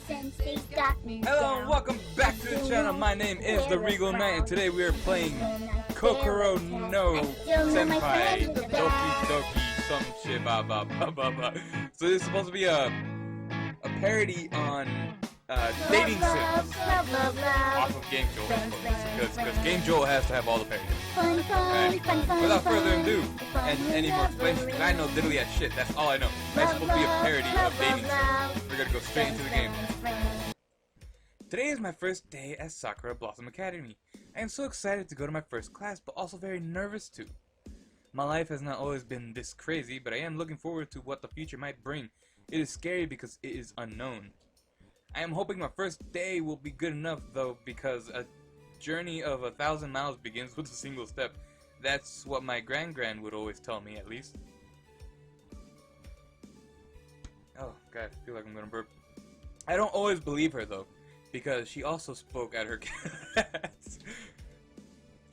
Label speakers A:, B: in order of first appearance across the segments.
A: Sensei's got me
B: Hello
A: down.
B: and welcome back to the channel. My name is TheRegalKnight and today we are playing Kokoro no Senpai Doki Doki some shit blah blah blah blah blah. So this is supposed to be a parody on dating sims off of Game Jolt, because Game Jolt has to have all the parodies. Without further ado and any more explanation, because I know diddly ass shit, that's all I know. That's supposed to be a parody of dating sims. We're gonna go straight into the game. Today is my first day at Sakura Blossom Academy. I am so excited to go to my first class, but also very nervous too. My life has not always been this crazy, but I am looking forward to what the future might bring. It is scary because it is unknown. I am hoping my first day will be good enough though, because a journey of 1,000 miles begins with a single step. That's what my gran would always tell me, at least. Oh god, I feel like I'm gonna burp. I don't always believe her though, because she also spoke at her class.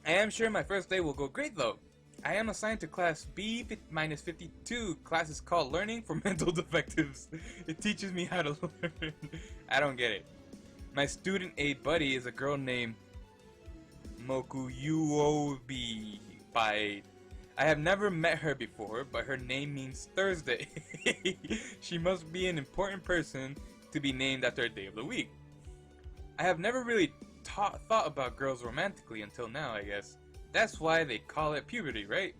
B: I am sure my first day will go great though. I am assigned to class B-52. Class is called Learning for Mental Defectives. It teaches me how to learn. I don't get it. My student aid buddy is a girl named Moku-chan. I have never met her before, but her name means Thursday. She must be an important person to be named after a day of the week. I have never really thought about girls romantically until now, I guess. That's why they call it puberty, right?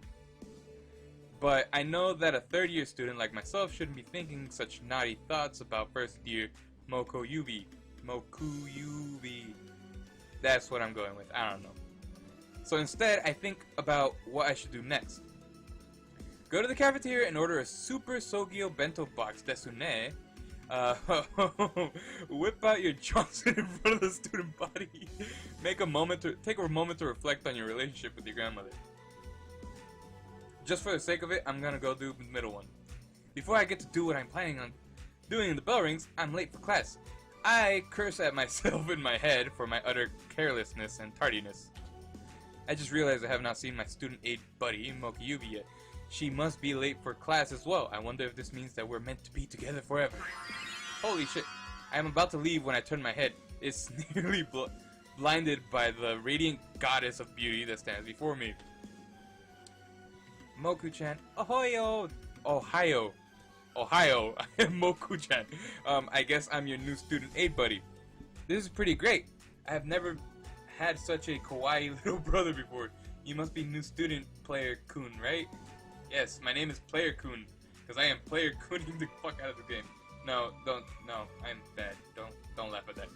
B: But I know that a third-year student like myself shouldn't be thinking such naughty thoughts about first-year Moku-chan. That's what I'm going with. I don't know. So instead, I think about what I should do next. Go to the cafeteria and order a Super Sogyo Bento Box Desune. Whip out your Johnson in front of the student body. Take a moment to reflect on your relationship with your grandmother. Just for the sake of it, I'm gonna go do the middle one. Before I get to do what I'm planning on doing and the bell rings, I'm late for class. I curse at myself in my head for my utter carelessness and tardiness. I just realized I have not seen my student aid buddy, Moku-chan, yet. She must be late for class as well. I wonder if this means that we're meant to be together forever. Holy shit. I am about to leave when I turn my head. It's nearly blinded by the radiant goddess of beauty that stands before me. Moku-chan. Ohio! Ohio. Ohio. I am Moku-chan. I guess I'm your new student aid buddy. This is pretty great. I have never had such a kawaii little brother before. You must be new student Player-kun, right? Yes, my name is Player-kun, because I am Player-kunning the fuck out of the game. No, I'm bad. Don't laugh at that.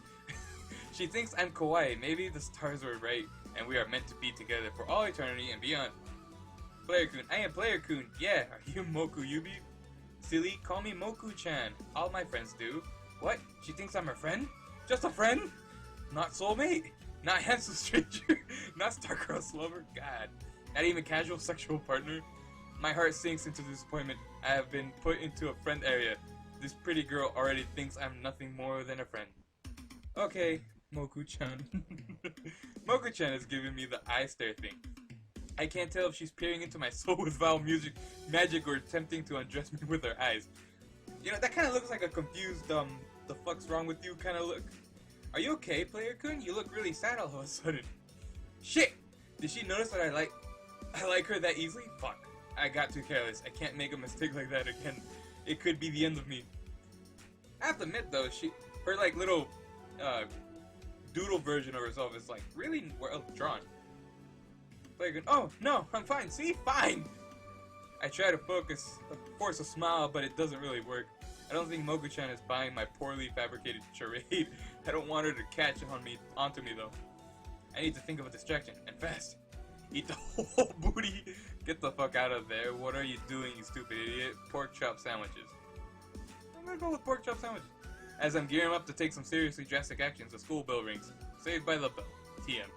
B: She thinks I'm kawaii. Maybe the stars were right, and we are meant to be together for all eternity and beyond. Player-kun, I am Player-kun. Yeah, are you Moku-chan? Silly, call me Moku-chan. All my friends do. What? She thinks I'm her friend? Just a friend? Not soulmate? Not handsome stranger? Not star-crossed lover? God. Not even casual sexual partner? My heart sinks into disappointment. I have been put into a friend area. This pretty girl already thinks I'm nothing more than a friend. Okay, Moku-chan. Moku-chan is giving me the eye stare thing. I can't tell if she's peering into my soul with foul magic or attempting to undress me with her eyes. You know, that kind of looks like a confused, the fuck's wrong with you kind of look. Are you okay, Player-kun? You look really sad all of a sudden. Shit! Did she notice that I like her that easily? Fuck. I got too careless. I can't make a mistake like that again. It could be the end of me. I have to admit though, her like little doodle version of herself is like really well drawn. Like, oh no, I'm fine. See, fine. I try to force a smile, but it doesn't really work. I don't think Moku-chan is buying my poorly fabricated charade. I don't want her to catch onto me though. I need to think of a distraction, and fast. Eat the whole booty. Get the fuck out of there. What are you doing, you stupid idiot? Pork chop sandwiches. I'm gonna go with pork chop sandwiches. As I'm gearing up to take some seriously drastic actions, the school bell rings. Saved by the bell. TM.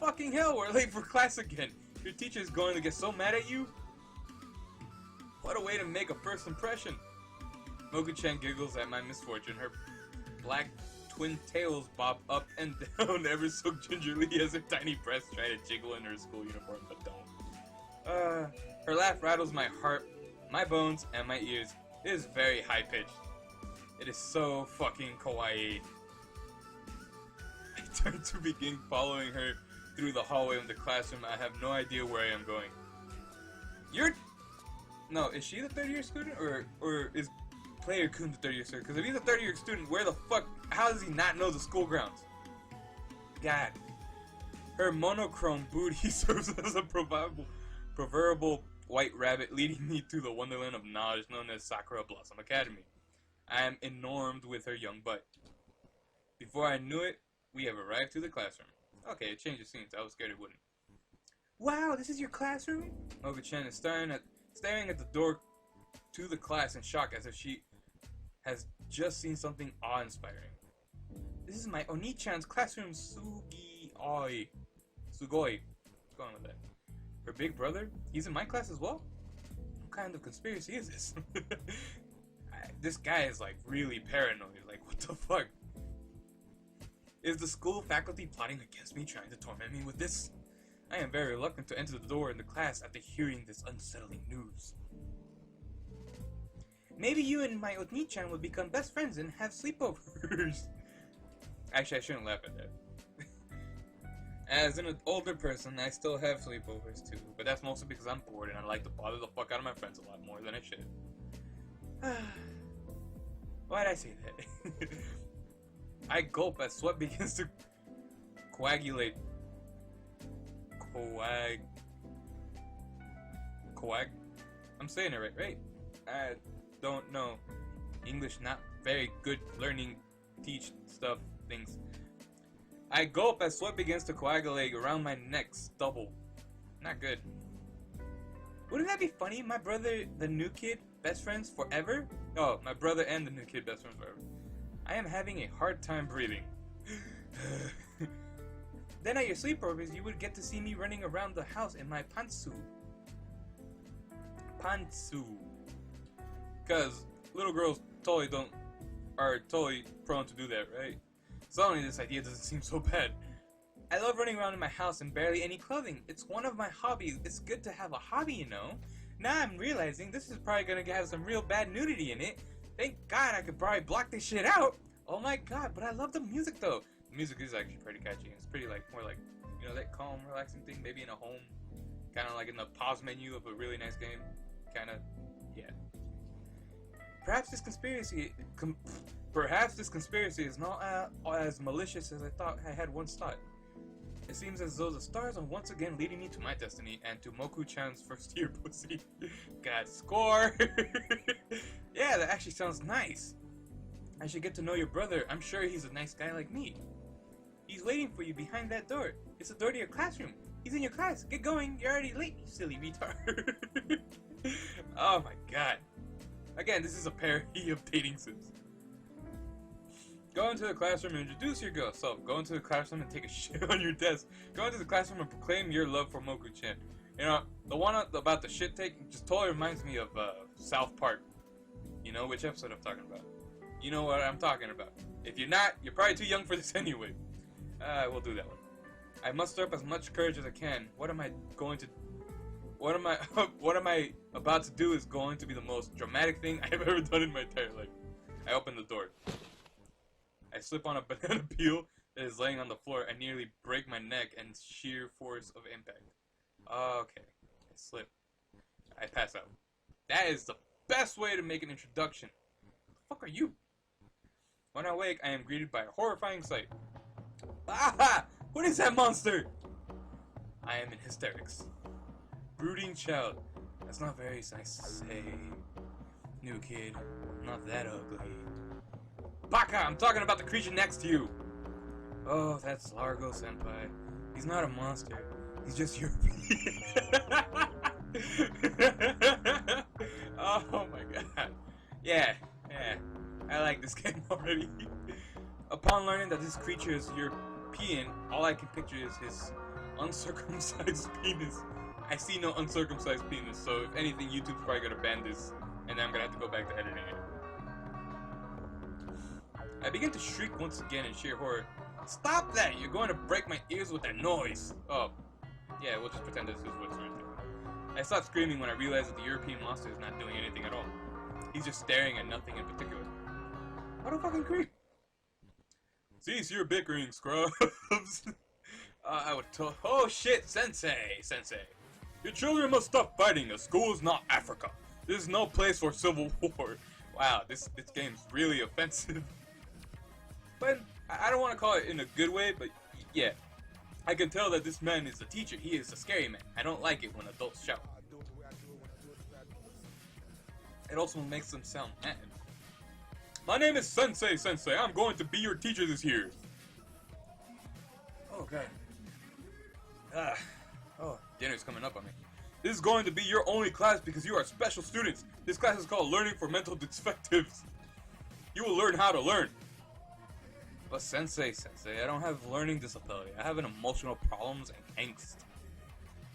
B: Fucking hell, we're late for class again. Your teacher's going to get so mad at you. What a way to make a first impression. Moku-chan giggles at my misfortune. Her black twin tails bob up and down ever so gingerly as her tiny breasts try to jiggle in her school uniform, but don't. Her laugh rattles my heart, my bones, and my ears. It is very high-pitched. It is so fucking kawaii. I turn to begin following her through the hallway of the classroom. I have no idea where I am going. No, is she the third-year student, or is Player-kun the third-year student? Because if he's a third-year student, where the fuck, how does he not know the school grounds? God. Her monochrome booty serves as a proverbial white rabbit leading me to the wonderland of knowledge known as Sakura Blossom Academy. I am enormed with her young butt. Before I knew it, we have arrived to the classroom. Okay, it changed the scenes. I was scared it wouldn't. Wow, this is your classroom? Moku-chan is staring at the door to the class in shock as if she has just seen something awe-inspiring. This is my Oni-chan's classroom, Sugoi. What's going on with that? Her big brother? He's in my class as well? What kind of conspiracy is this? This guy is like really paranoid. Like, what the fuck? Is the school faculty plotting against me, trying to torment me with this? I am very reluctant to enter the door in the class after hearing this unsettling news. Maybe you and my Oni-chan will become best friends and have sleepovers. Actually, I shouldn't laugh at that. As an older person, I still have sleepovers too, but that's mostly because I'm bored and I like to bother the fuck out of my friends a lot more than I should. Why'd I say that? I gulp as sweat begins to coagulate. I'm saying it right? I don't know. English not very good learning, teach stuff, things. I gulp as sweat begins to coagulate around my neck, stubble. Not good. Wouldn't that be funny? My brother, the new kid, best friends forever? Oh, my brother and the new kid, best friends forever. I am having a hard time breathing. Then at your sleepovers, you would get to see me running around the house in my pantsu. Cause little girls are totally prone to do that, right? Suddenly this idea doesn't seem so bad. I love running around in my house in barely any clothing. It's one of my hobbies. It's good to have a hobby, you know? Now I'm realizing this is probably gonna have some real bad nudity in it. Thank God I could probably block this shit out. Oh my God, but I love the music though. The music is actually pretty catchy. It's pretty more like, you know, that calm, relaxing thing, maybe in a home. Kind of like in the pause menu of a really nice game. Kind of, yeah. Perhaps this conspiracy is not as malicious as I had once thought. It seems as though the stars are once again leading me to my destiny and to Moku-chan's first year pussy. God, score! Yeah, that actually sounds nice. I should get to know your brother. I'm sure he's a nice guy like me. He's waiting for you behind that door. It's the door to your classroom. He's in your class. Get going. You're already late, you silly retard. Oh my God. Again, this is a parody of dating sims. Go into the classroom and introduce yourself. Go into the classroom and take a shit on your desk. Go into the classroom and proclaim your love for Moku-chan. You know, the one about the shit take just totally reminds me of South Park. You know which episode I'm talking about. You know what I'm talking about. If you're not, you're probably too young for this anyway. We'll do that one. I muster up as much courage as I can. What am I about to do is going to be the most dramatic thing I have ever done in my entire life. I open the door. I slip on a banana peel that is laying on the floor. I nearly break my neck and sheer force of impact. Okay. I slip. I pass out. That is the best way to make an introduction. What the fuck are you? When I wake, I am greeted by a horrifying sight. Ah! What is that monster? I am in hysterics. Brooding child. That's not very nice to say. New kid. Not that ugly. Baka! I'm talking about the creature next to you! Oh, that's Largo Senpai. He's not a monster. He's just your... Oh my God. Yeah. I like this game already. Upon learning that this creature is European, all I can picture is his uncircumcised penis. I see no uncircumcised penis, so if anything, YouTube's probably gonna ban this, and then I'm gonna have to go back to editing it. I begin to shriek once again in sheer horror. Stop that! You're going to break my ears with that noise! Oh. Yeah, we'll just pretend this is what's right there. I stopped screaming when I realized that the European monster is not doing anything at all. He's just staring at nothing in particular. What a fucking creep. Cease your bickering, scrubs. I would tell. Oh shit, Sensei! Your children must stop fighting. A school is not Africa. This is no place for civil war. Wow, this game's really offensive. But I don't want to call it in a good way, but yeah. I can tell that this man is a teacher. He is a scary man. I don't like it when adults shout. It also makes them sound mad. My name is Sensei. I'm going to be your teacher this year. Oh god. Oh, dinner's coming up on me. This is going to be your only class because you are special students. This class is called Learning for Mental Defectives. You will learn how to learn. But Sensei, I don't have learning disability. I have an emotional problems and angst.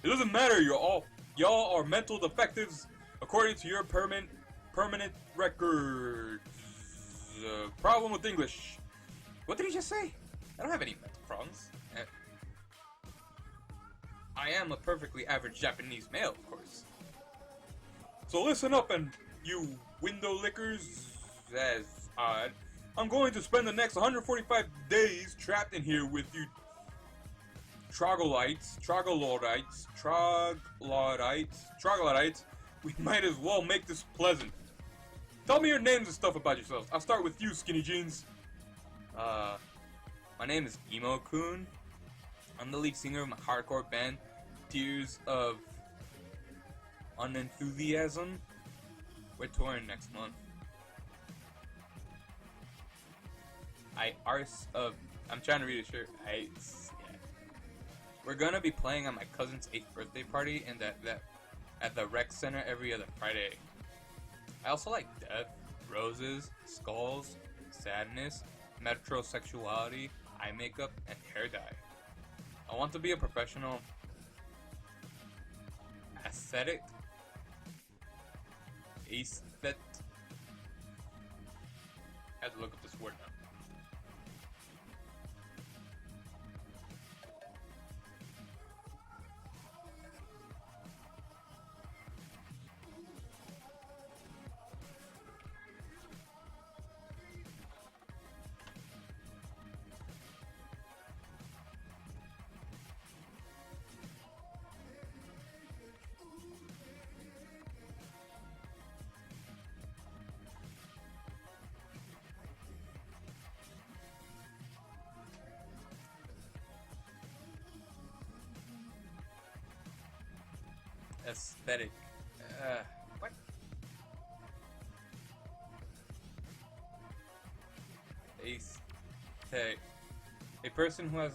B: It doesn't matter. Y'all are mental defectives according to your permanent records. Problem with English. What did he just say? I don't have any mental problems. I am a perfectly average Japanese male, of course. So listen up, and you window lickers, as odd. I'm going to spend the next 145 days trapped in here with you troglodytes. We might as well make this pleasant. Tell me your names and stuff about yourselves. I'll start with you, Skinny Jeans. My name is Emo-kun. I'm the lead singer of my hardcore band, Tears of Unenthusiasm. We're touring next month. I'm trying to read a shirt. Yeah. We're gonna be playing at my cousin's 8th birthday party and at the rec center every other Friday. I also like death, roses, skulls, sadness, metrosexuality, eye makeup, and hair dye. I want to be a professional aesthetic. I have to look at this word now. Aesthetic. What? Aesthetic. A person who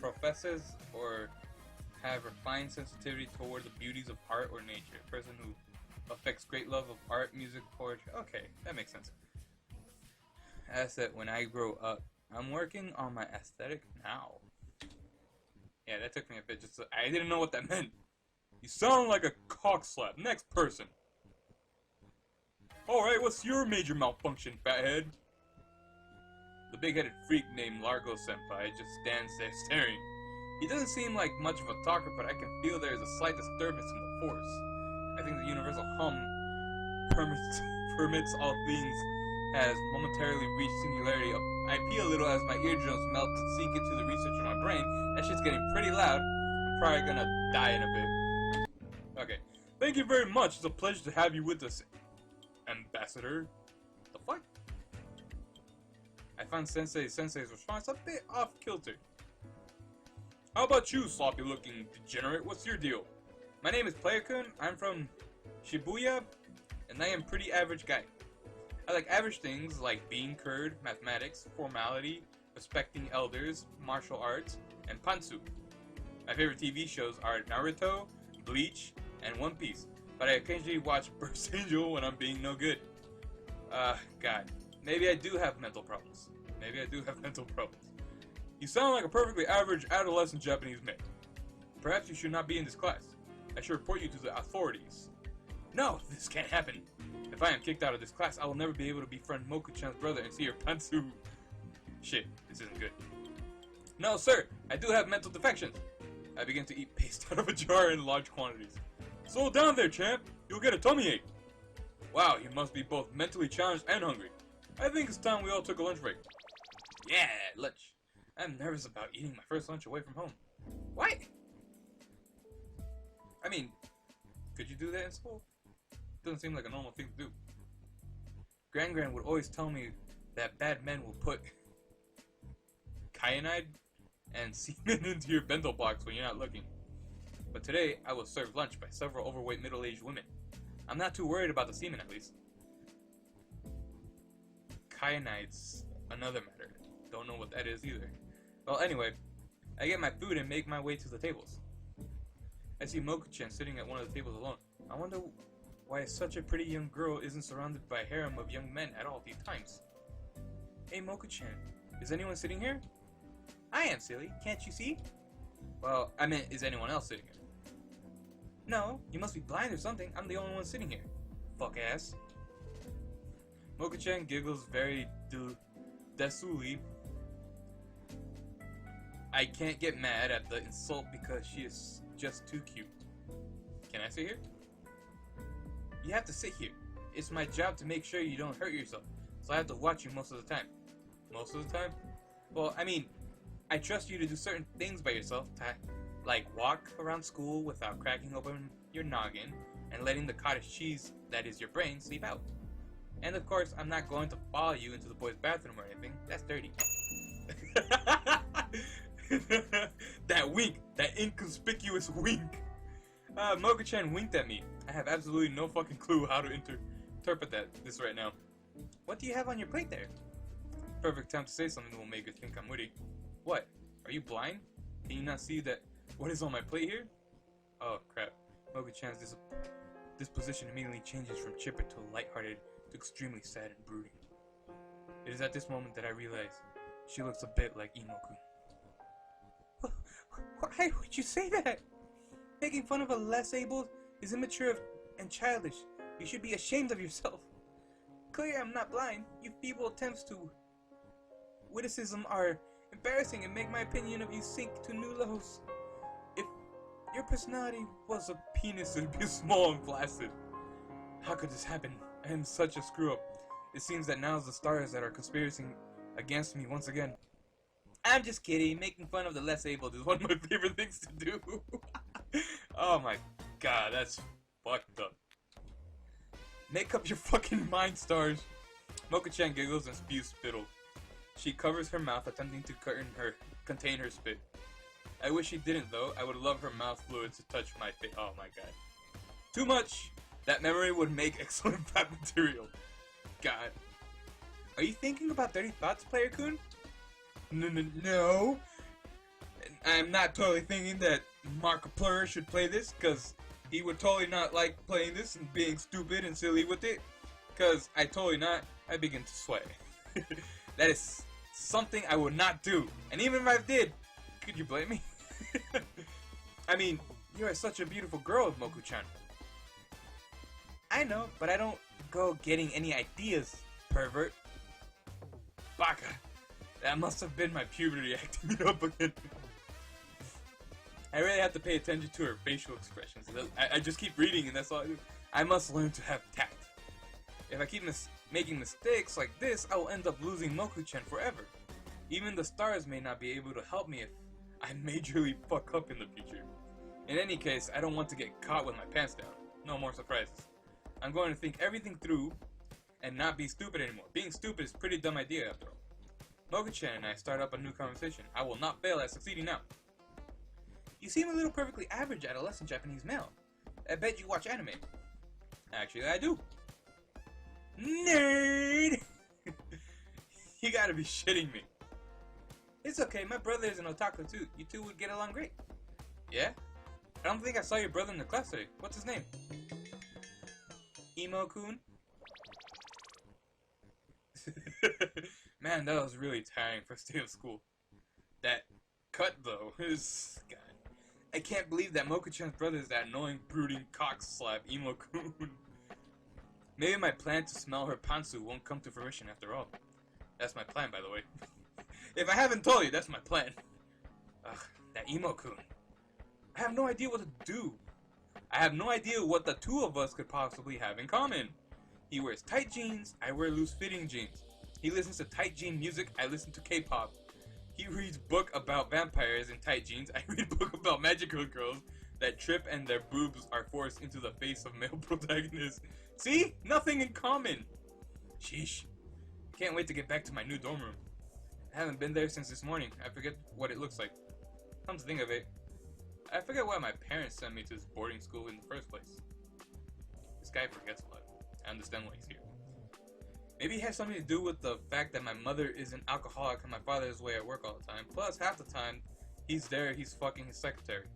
B: professes or have refined sensitivity toward the beauties of art or nature. A person who affects great love of art, music, poetry. Okay, that makes sense. As that when I grow up, I'm working on my aesthetic now. Yeah, that took me a bit. I didn't know what that meant. You sound like a cockslap. Next person. Alright, what's your major malfunction, fathead? The big-headed freak named Largo Senpai just stands there staring. He doesn't seem like much of a talker, but I can feel there is a slight disturbance in the force. I think the universal hum permits all beings has momentarily reached singularity. I pee a little as my eardrums melt to sink into the research in my brain. That shit's getting pretty loud. I'm probably gonna die in a bit. Okay. Thank you very much. It's a pleasure to have you with us, Ambassador. The fuck? I found Sensei's response a bit off kilter. How about you, sloppy-looking degenerate? What's your deal? My name is Player-kun. I'm from Shibuya, and I am a pretty average guy. I like average things like being curd, mathematics, formality, respecting elders, martial arts, and pantsu. My favorite TV shows are Naruto, Bleach, and One Piece, but I occasionally watch Burst Angel when I'm being no good. God. Maybe I do have mental problems. You sound like a perfectly average adolescent Japanese male. Perhaps you should not be in this class. I should report you to the authorities. No, this can't happen. If I am kicked out of this class, I will never be able to befriend Moku-chan's brother and see her pantsu. Shit, this isn't good. No, sir, I do have mental defections. I begin to eat paste out of a jar in large quantities. Slow down there, champ. You'll get a tummy ache. Wow, you must be both mentally challenged and hungry. I think it's time we all took a lunch break. Yeah, lunch. I'm nervous about eating my first lunch away from home. What? I mean, could you do that in school? Doesn't seem like a normal thing to do. Gran would always tell me that bad men will put cyanide and semen into your bento box when you're not looking. But today, I was served lunch by several overweight middle-aged women. I'm not too worried about the semen, at least. Cyanide's another matter. Don't know what that is either. Well, anyway, I get my food and make my way to the tables. I see Moku-chan sitting at one of the tables alone. I wonder why such a pretty young girl isn't surrounded by a harem of young men at all these times. Hey Moku-chan, is anyone sitting here? I am, silly. Can't you see? Well, I meant, is anyone else sitting here? No, you must be blind or something. I'm the only one sitting here. Fuck ass. Moku-chan giggles very desuli. I can't get mad at the insult because she is just too cute. Can I sit here? You have to sit here. It's my job to make sure you don't hurt yourself, so I have to watch you most of the time. Most of the time? Well, I mean, I trust you to do certain things by yourself, like walk around school without cracking open your noggin and letting the cottage cheese that is your brain sleep out. And of course, I'm not going to follow you into the boys' bathroom or anything. That's dirty. That wink, that inconspicuous wink. Moku-chan winked at me. I have absolutely no fucking clue how to interpret this right now. What do you have on your plate there? Perfect time to say something that will make her think I'm witty. What? Are you blind? Can you not see that what is on my plate here? Oh crap. Moku-chan's disposition immediately changes from chipper to lighthearted to extremely sad and brooding. It is at this moment that I realize she looks a bit like Imoku. Why would you say that? Making fun of a less able is immature and childish. You should be ashamed of yourself. Clearly I'm not blind. Your feeble attempts to witticism are embarrassing and make my opinion of you sink to new lows. If your personality was a penis, it would be small and flaccid. How could this happen? I am such a screw-up. It seems that now it's the stars that are conspiring against me once again. I'm just kidding. Making fun of the less able is one of my favorite things to do. Oh my god, that's fucked up. Make up your fucking mind, stars. Moku-chan giggles and spews spittle. She covers her mouth, attempting to contain her spit. I wish she didn't, though. I would love her mouth fluid to touch my face. Oh my god. Too much! That memory would make excellent fat material. God. Are you thinking about dirty thoughts, Player-kun? No. I'm not totally thinking that Markiplier should play this, because he would totally not like playing this and being stupid and silly with it. Because I totally not. I begin to sweat. That is something I would not do. And even if I did, could you blame me? I mean, you are such a beautiful girl, Moku-chan. I know, but I don't go getting any ideas, pervert. Baka. That must have been my puberty acting it up again. I really have to pay attention to her facial expressions. I just keep reading and that's all I do. I must learn to have tact. If I keep making mistakes like this, I will end up losing Moku-chan forever. Even the stars may not be able to help me if I majorly fuck up in the future. In any case, I don't want to get caught with my pants down. No more surprises. I'm going to think everything through and not be stupid anymore. Being stupid is a pretty dumb idea after all. Moku-chan and I start up a new conversation. I will not fail at succeeding now. You seem a little perfectly average adolescent Japanese male. I bet you watch anime. Actually, I do. Nerd! You gotta be shitting me. It's okay, my brother is an otaku too. You two would get along great. Yeah? I don't think I saw your brother in the class today. What's his name? Emo-kun? Man, that was really tiring first day of school. That cut though is... God. I can't believe that Moku-chan's brother is that annoying, brooding cock-slap Emo-kun. Maybe my plan to smell her pantsu won't come to fruition after all. That's my plan, by the way. If I haven't told you, that's my plan. Ugh, that Emo-kun. I have no idea what to do. I have no idea what the two of us could possibly have in common. He wears tight jeans, I wear loose-fitting jeans. He listens to tight jean music, I listen to K-pop. He reads book about vampires in tight jeans, I read book about magical girls that trip and their boobs are forced into the face of male protagonists. See? Nothing in common! Sheesh. Can't wait to get back to my new dorm room. I haven't been there since this morning. I forget what it looks like. Come to think of it, I forget why my parents sent me to this boarding school in the first place. This guy forgets a lot. I understand why he's here. Maybe it has something to do with the fact that my mother is an alcoholic and my father is away at work all the time. Plus, half the time, he's there, he's fucking his secretary.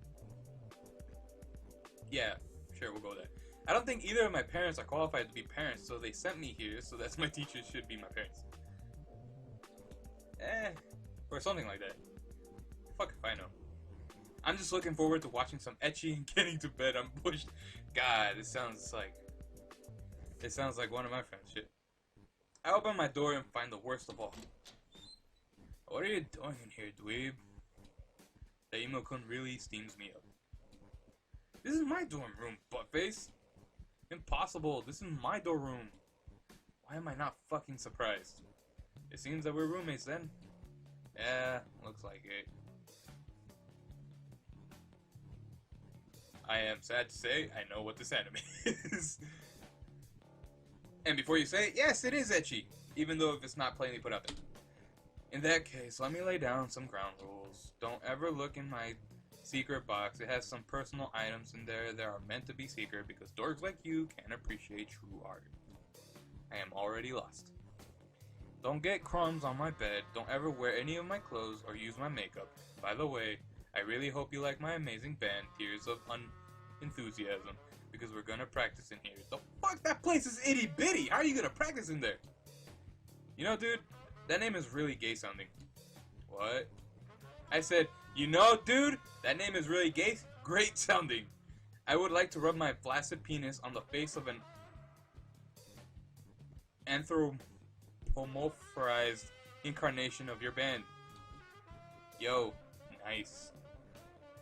B: Yeah, sure, we'll go with that. I don't think either of my parents are qualified to be parents, so they sent me here, so that's my teachers should be my parents. Or something like that. Fuck if I know. I'm just looking forward to watching some ecchi and getting to bed. I'm pushed. God, it sounds like one of my friends' shit. I open my door and find the worst of all. What are you doing in here, dweeb? The emo-kun really steams me up. This is my dorm room, buttface. Impossible, this is my dorm room. Why am I not fucking surprised? It seems that we're roommates then. Yeah, looks like it. I am sad to say, I know what this anime is. And before you say it, yes, it is ecchi, even though if it's not plainly put out there. In that case, let me lay down some ground rules. Don't ever look in my secret box. It has some personal items in there that are meant to be secret because dorks like you can't appreciate true art. I am already lost. Don't get crumbs on my bed. Don't ever wear any of my clothes or use my makeup. By the way, I really hope you like my amazing band, Tears of Enthusiasm, because we're gonna practice in here. The fuck? That place is itty bitty! How are you gonna practice in there? You know, dude, that name is really gay sounding. What? I said, you know, dude, that name is really gay, great sounding. I would like to rub my flaccid penis on the face of an anthropomorphized incarnation of your band. Yo, nice.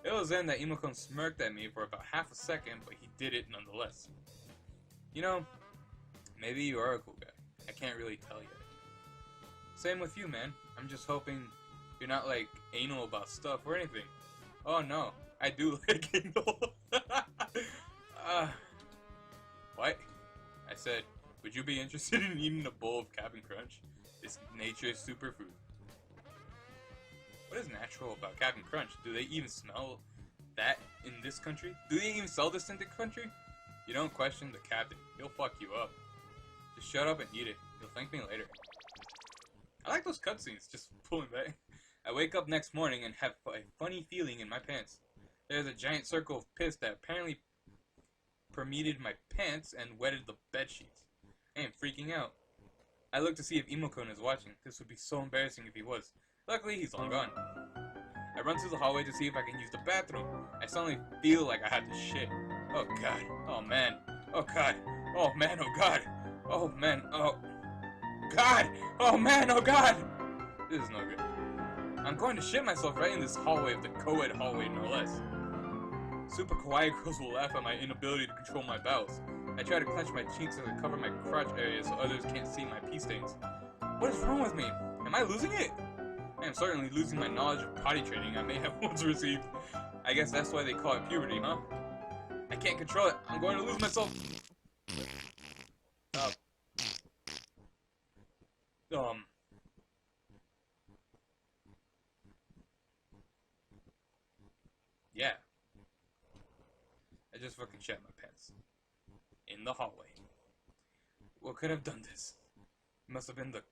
B: It was then that Emo-kun smirked at me for about half a second, but he did it nonetheless. You know, maybe you are a cool guy. I can't really tell yet. Same with you, man. I'm just hoping you're not, like, anal about stuff or anything. Oh, no. I do like anal. What? I said, would you be interested in eating a bowl of Cap'n Crunch? It's nature's superfood. What is natural about Cap'n Crunch? Do they even smell that in this country? Do they even sell this in the country? You don't question the captain. He'll fuck you up. Just shut up and eat it. You'll thank me later. I like those cutscenes, just pulling back. I wake up next morning and have a funny feeling in my pants. There's a giant circle of piss that apparently permeated my pants and wetted the bed sheets. I am freaking out. I look to see if Emo-kun is watching. This would be so embarrassing if he was. Luckily, he's long gone. I run through the hallway to see if I can use the bathroom. I suddenly feel like I have to shit. Oh god. Oh man. Oh god. Oh man. Oh god. Oh man. Oh god. Oh man. Oh god. This is no good. I'm going to shit myself right in this hallway of the co-ed hallway, no less. Super kawaii girls will laugh at my inability to control my bowels. I try to clench my cheeks as I cover my crotch area so others can't see my pee stains. What is wrong with me? Am I losing it? I am certainly losing my knowledge of potty training I may have once received. I guess that's why they call it puberty, huh? I can't control it. I'm going to lose myself. Yeah. I just fucking shat my pants. In the hallway. What could have done this? It must have been the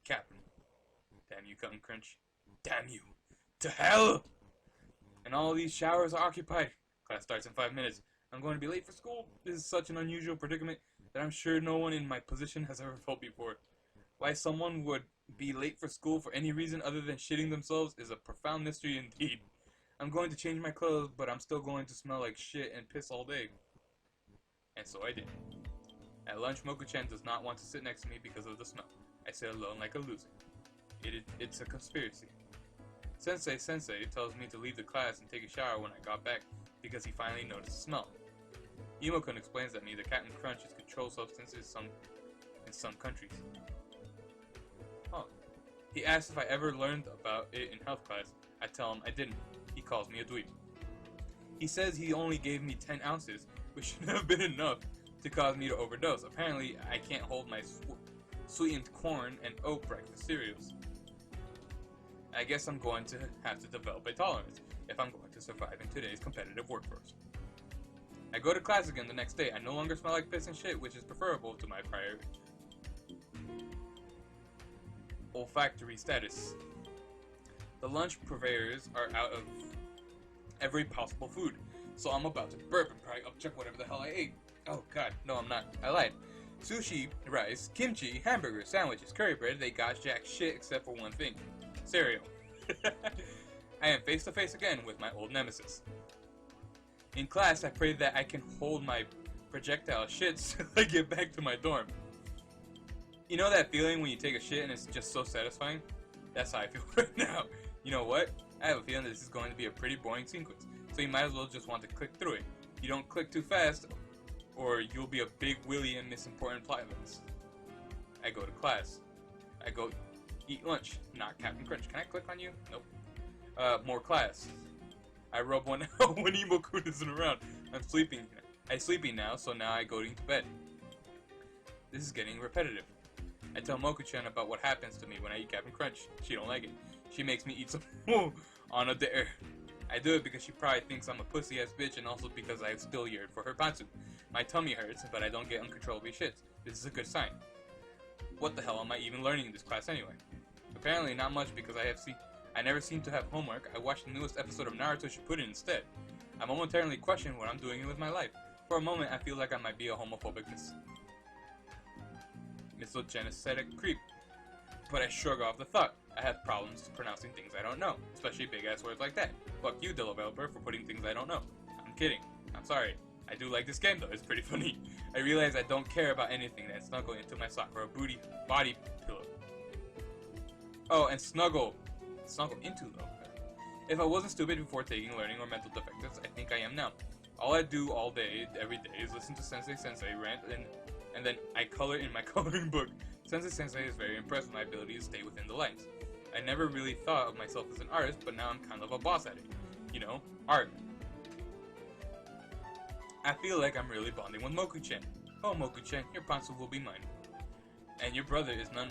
B: captain. Damn you, Cap'n Crunch. Damn you. To hell! And all these showers are occupied. Class starts in 5 minutes. I'm going to be late for school. This is such an unusual predicament that I'm sure no one in my position has ever felt before. Why someone would be late for school for any reason other than shitting themselves is a profound mystery indeed. I'm going to change my clothes, but I'm still going to smell like shit and piss all day. And so I did. At lunch, Moku-chan does not want to sit next to me because of the smell. I sit alone like a loser. It's a conspiracy. Sensei tells me to leave the class and take a shower when I got back because he finally noticed the smell. Emo-kun explains that neither Cap'n Crunch is controlled substance is some in some countries. Oh. He asks if I ever learned about it in health class. I tell him I didn't. He calls me a dweeb. He says he only gave me 10 ounces, which should have been enough to cause me to overdose. Apparently, I can't hold my sweetened corn and oat breakfast cereals. I guess I'm going to have to develop a tolerance if I'm going to survive in today's competitive workforce. I go to class again the next day. I no longer smell like piss and shit, which is preferable to my prior olfactory status. The lunch purveyors are out of every possible food, so I'm about to burp and probably upchuck whatever the hell I ate. Oh god, no I'm not. I lied. Sushi, rice, kimchi, hamburgers, sandwiches, curry bread, they got jack shit except for one thing. Cereal. I am face to face again with my old nemesis. In class, I pray that I can hold my projectile shits till I get back to my dorm. You know that feeling when you take a shit and it's just so satisfying? That's how I feel right now. You know what? I have a feeling this is going to be a pretty boring sequence, so you might as well just want to click through it. You don't click too fast, or you'll be a big willy and miss important plot events. I go to class. I go eat lunch. Not Captain Crunch. Can I click on you? Nope. More class. I rub one out when Emo-kun isn't around. I'm sleeping now, so now I go to bed. This is getting repetitive. I tell Moku-chan about what happens to me when I eat Captain Crunch. She don't like it. She makes me eat some on a dare. I do it because she probably thinks I'm a pussy-ass bitch, and also because I still yearn for her pantsu. My tummy hurts, but I don't get uncontrollably shits. This is a good sign. What the hell am I even learning in this class anyway? Apparently not much, because I never seem to have homework. I watched the newest episode of Naruto Shippuden instead. I momentarily question what I'm doing with my life. For a moment, I feel like I might be a homophobic misogynistic creep. But I shrug off the thought. I have problems pronouncing things I don't know, especially big-ass words like that. Fuck you, developer, for putting things I don't know. I'm kidding. I'm sorry. I do like this game, though. It's pretty funny. I realize I don't care about anything that snuggle into my sock or a body pillow. Oh, and snuggle into, though. If I wasn't stupid before taking learning or mental defectives, I think I am now. All I do all day, every day, is listen to Sensei rant, and then I color in my coloring book. Sensei is very impressed with my ability to stay within the lines. I never really thought of myself as an artist, but now I'm kind of a boss at it. You know, art. I feel like I'm really bonding with Moku-chan. Oh, Moku-chan, your pantsu will be mine. And your brother is none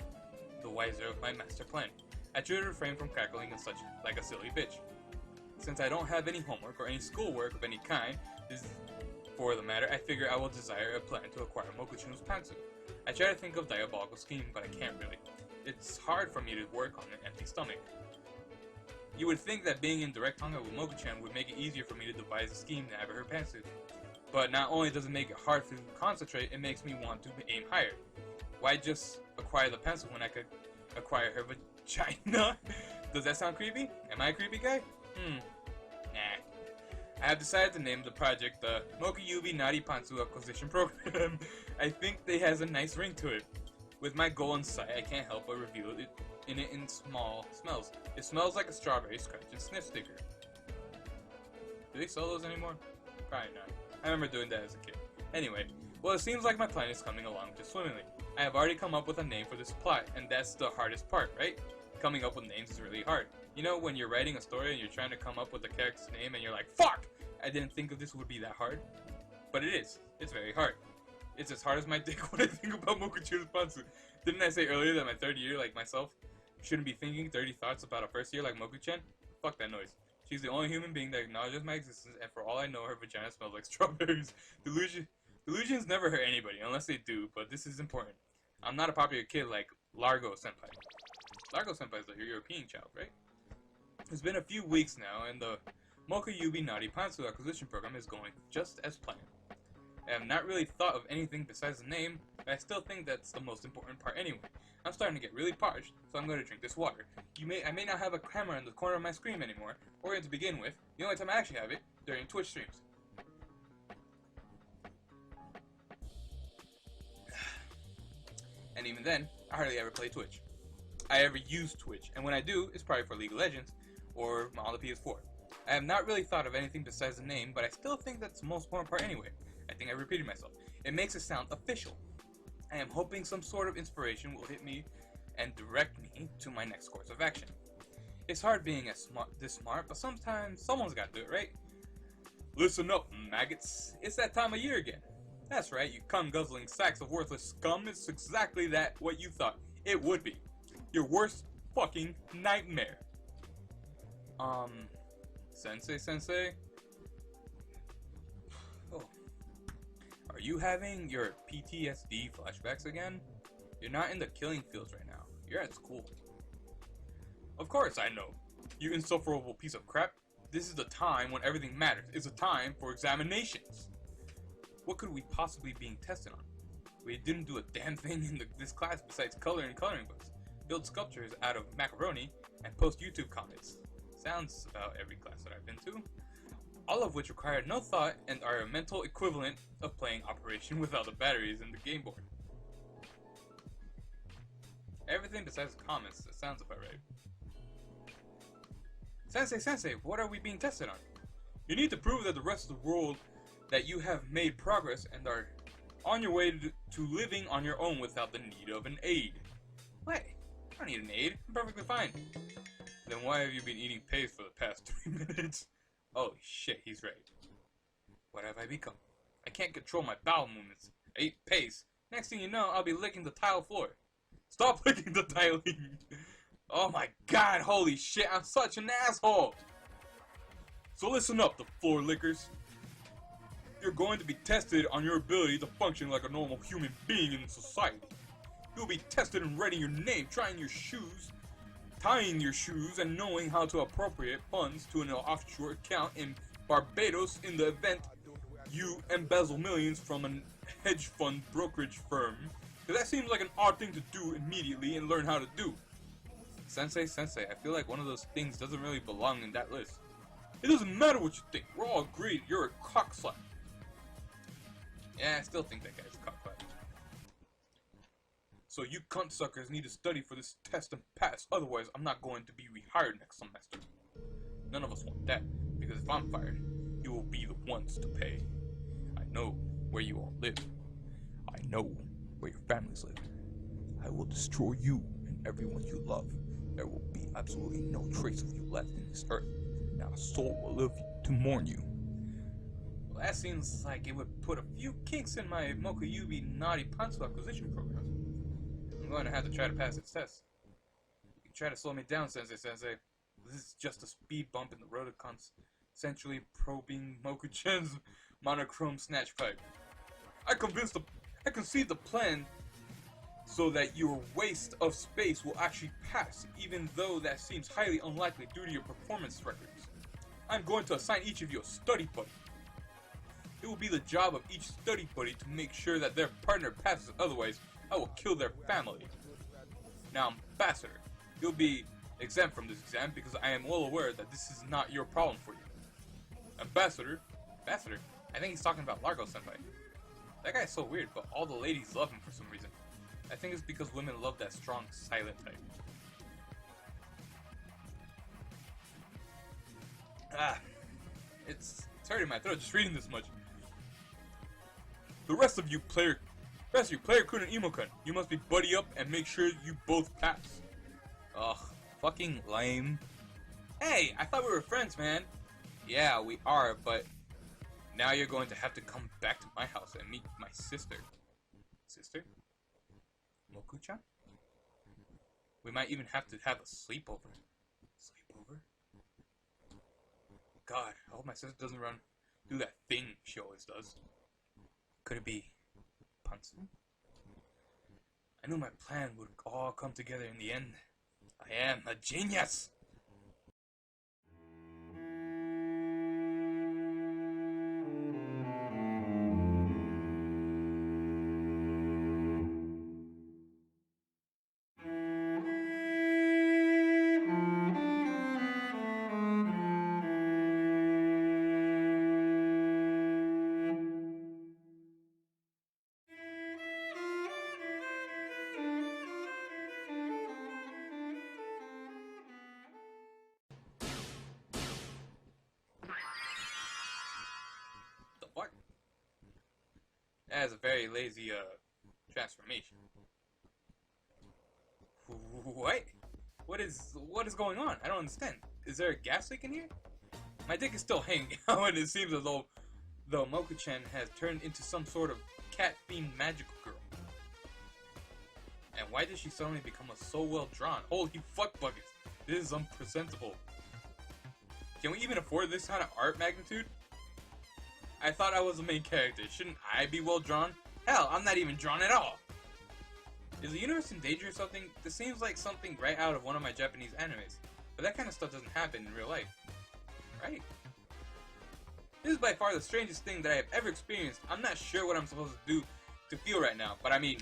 B: the wiser of my master plan. I try to refrain from cackling and such, like a silly bitch. Since I don't have any homework or any schoolwork of any kind, for the matter, I figure I will desire a plan to acquire Moku-chan's pantsu. I try to think of diabolical scheme, but I can't really. It's hard for me to work on an empty stomach. You would think that being in direct contact with Moku-chan would make it easier for me to devise a scheme to have her pantsu. But not only does it make it hard to concentrate, it makes me want to aim higher. Why just acquire the pencil when I could acquire her vagina? Does that sound creepy? Am I a creepy guy? Nah. I have decided to name the project the Moku-chan Pantsu Acquisition Program. I think it has a nice ring to it. With my goal in sight, I can't help but reveal it in small smells. It smells like a strawberry scratch and sniff sticker. Do they sell those anymore? Probably not. I remember doing that as a kid. Anyway, well, it seems like my plan is coming along just swimmingly. I have already come up with a name for this plot, and that's the hardest part, right? Coming up with names is really hard. You know, when you're writing a story and you're trying to come up with a character's name and you're like, fuck! I didn't think of this would be that hard. But it is. It's very hard. It's as hard as my dick when I think about Moku-chan's pantsu. Didn't I say earlier that my third year, like myself, shouldn't be thinking 30 thoughts about a first year like Moku-chan? Fuck that noise. She's the only human being that acknowledges my existence, and for all I know, her vagina smells like strawberries. Delusions never hurt anybody, unless they do, but this is important. I'm not a popular kid like Largo Senpai. Largo Senpai is a European child, right? It's been a few weeks now, and the Moku-chan Pantsu Acquisition Program is going just as planned. I have not really thought of anything besides the name, but I still think that's the most important part anyway. I'm starting to get really parched, so I'm going to drink this water. I may not have a camera in the corner of my screen anymore, or to begin with, the only time I actually have it, during Twitch streams. And even then, I hardly ever play Twitch. I ever use Twitch, and when I do, it's probably for League of Legends, or on the PS4. I have not really thought of anything besides the name, but I still think that's the most important part anyway. I think I repeated myself. It makes it sound official. I am hoping some sort of inspiration will hit me and direct me to my next course of action. It's hard being this smart, but sometimes someone's got to do it, right? Listen up, maggots. It's that time of year again. That's right, you cum-guzzling sacks of worthless scum. It's exactly what you thought it would be. Your worst fucking nightmare. Sensei? Oh. Are you having your PTSD flashbacks again? You're not in the killing fields right now. You're at school. Of course I know. You insufferable piece of crap. This is the time when everything matters. It's a time for examinations. What could we possibly be tested on? We didn't do a damn thing in this class besides color and coloring books, build sculptures out of macaroni, and post YouTube comments. Sounds about every class that I've been to. All of which require no thought and are a mental equivalent of playing Operation without the batteries in the game board. Everything besides comments, that sounds about right. Sensei, what are we being tested on? You need to prove that the rest of the world that you have made progress and are on your way to living on your own without the need of an aid. What? I don't need an aid. I'm perfectly fine. Then why have you been eating paste for the past 3 minutes? Oh shit, he's right. What have I become? I can't control my bowel movements. I eat paste. Next thing you know, I'll be licking the tile floor. Stop licking the tiling. Oh my god, holy shit, I'm such an asshole. So listen up, the floor lickers. You're going to be tested on your ability to function like a normal human being in society. You'll be tested in writing your name, trying your shoes, tying your shoes, and knowing how to appropriate funds to an offshore account in Barbados in the event you embezzle millions from a hedge fund brokerage firm. Because that seems like an odd thing to do immediately and learn how to do. Sensei, I feel like one of those things doesn't really belong in that list. It doesn't matter what you think, we're all agreed you're a cockslap. Yeah, I still think that guy's a cockslap. So you cunt suckers need to study for this test and pass, otherwise I'm not going to be rehired next semester. None of us want that, because if I'm fired, you will be the ones to pay. I know where you all live. I know where your families live. I will destroy you and everyone you love. There will be absolutely no trace of you left in this earth. Not a soul will live to mourn you. Well, that seems like it would put a few kinks in my Moku-yubi naughty pencil acquisition program. I'm going to have to try to pass its test. You can try to slow me down, Sensei. This is just a speed bump in the road to essentially probing Moku-chan's monochrome snatch pipe. I conceived the plan so that your waste of space will actually pass, even though that seems highly unlikely due to your performance records. I'm going to assign each of you a study buddy. It will be the job of each study buddy to make sure that their partner passes, otherwise I will kill their family. Now, Ambassador, you'll be exempt from this exam because I am well aware that this is not your problem for you. Ambassador? I think he's talking about Largo Senpai. That guy's so weird, but all the ladies love him for some reason. I think it's because women love that strong, silent type. It's hurting my throat just reading this much. The rest of you, Player-kun and Emo-kun, you must be buddy up and make sure you both pass. Ugh, fucking lame. Hey, I thought we were friends, man. Yeah, we are, but now you're going to have to come back to my house and meet my sister. Sister? Moku-chan? We might even have to have a sleepover. Sleepover? God, I hope my sister doesn't do that thing she always does. Could it be Punson? I knew my plan would all come together in the end. I am a genius! The fuck? That is a very lazy, transformation. What? What is going on? I don't understand. Is there a gas leak in here? My dick is still hanging out, and it seems as though Moku-chan has turned into some sort of cat-themed magical girl. And why did she suddenly become so well drawn? Holy fuck buckets! This is unpresentable. Can we even afford this kind of art magnitude? I thought I was the main character. Shouldn't I be well drawn? Hell, I'm not even drawn at all. Is the universe in danger or something? This seems like something right out of one of my Japanese animes. But that kind of stuff doesn't happen in real life. Right? This is by far the strangest thing that I have ever experienced. I'm not sure what I'm supposed to do to feel right now. But I mean,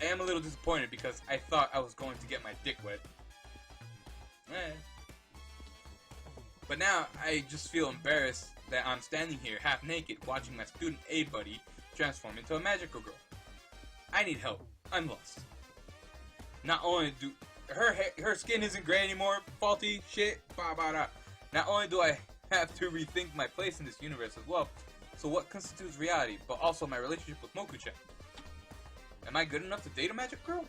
B: I am a little disappointed because I thought I was going to get my dick wet. But now I just feel embarrassed that I'm standing here half naked watching my student aid buddy transform into a magical girl. I need help. I'm lost. Not only do her skin isn't gray anymore, faulty shit, blah blah blah. Not only do I have to rethink my place in this universe as well, so what constitutes reality, but also my relationship with Moku-chan. Am I good enough to date a magic girl?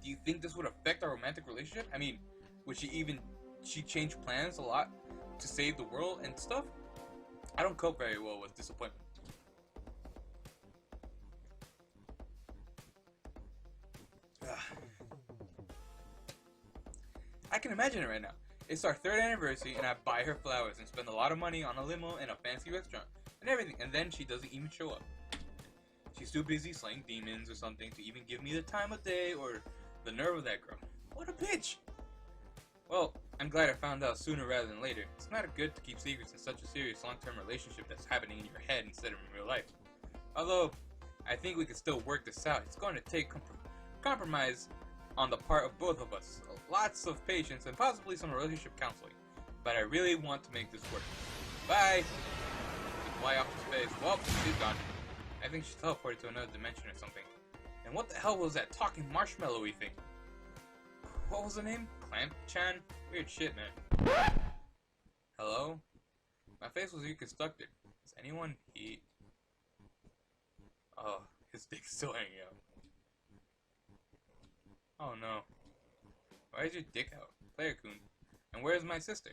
B: Do you think this would affect our romantic relationship? I mean, would she change plans a lot to save the world and stuff? I don't cope very well with disappointment. I can imagine it right now. It's our 3rd anniversary and I buy her flowers and spend a lot of money on a limo and a fancy restaurant and everything, and then she doesn't even show up. She's too busy slaying demons or something to even give me the time of day or the nerve of that girl. What a bitch! Well, I'm glad I found out sooner rather than later. It's not good to keep secrets in such a serious long-term relationship that's happening in your head instead of in real life. Although, I think we can still work this out. It's going to take compromise on the part of both of us. Lots of patience and possibly some relationship counseling. But I really want to make this work. Bye! Just fly off to space. Well, she's gone. I think she teleported to another dimension or something. And what the hell was that talking marshmallowy thing? What was the name? Clamp-chan? Weird shit, man. Hello? My face was reconstructed. Is anyone eat? Oh, his dick's still hanging out. Oh no. Why is your dick out? Player-kun. And where's my sister?